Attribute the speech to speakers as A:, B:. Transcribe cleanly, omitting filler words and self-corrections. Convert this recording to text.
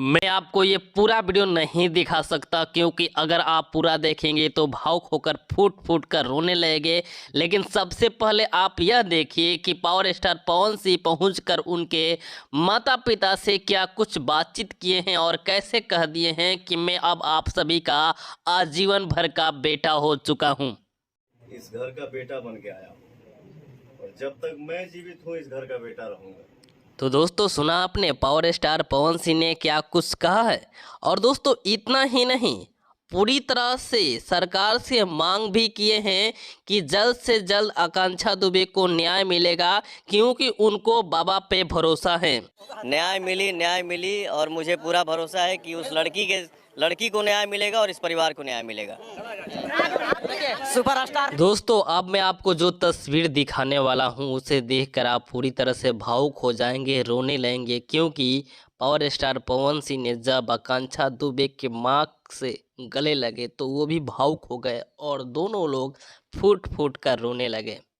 A: मैं आपको ये पूरा वीडियो नहीं दिखा सकता क्योंकि अगर आप पूरा देखेंगे तो भावुक होकर फूट फूट कर रोने लगेंगे। लेकिन सबसे पहले आप यह देखिए कि पावर स्टार पवन सिंह पहुंचकर उनके माता पिता से क्या कुछ बातचीत किए हैं और कैसे कह दिए हैं कि मैं अब आप सभी का आजीवन भर का बेटा हो चुका हूं।
B: इस घर का बेटा बन के आया हूं और जब तक मैं जीवित हूं इस घर का बेटा रहूंगा।
A: तो दोस्तों सुना आपने पावर स्टार पवन सिंह ने क्या कुछ कहा है। और दोस्तों इतना ही नहीं, पूरी तरह से सरकार से मांग भी किए हैं कि जल्द से जल्द आकांक्षा दुबे को न्याय मिलेगा क्योंकि उनको बाबा पे भरोसा है।
C: न्याय मिली और मुझे पूरा भरोसा है कि उस लड़की को न्याय मिलेगा और इस परिवार को न्याय मिलेगा। सुपरस्टार
A: दोस्तों अब मैं आपको जो तस्वीर दिखाने वाला हूं उसे देखकर आप पूरी तरह से भावुक हो जाएंगे, रोने लगेंगे क्योंकि पावर स्टार पवन सिंह ने जब आकांक्षा दुबे के मां से गले लगे तो वो भी भावुक हो गए और दोनों लोग फूट फूट कर रोने लगे।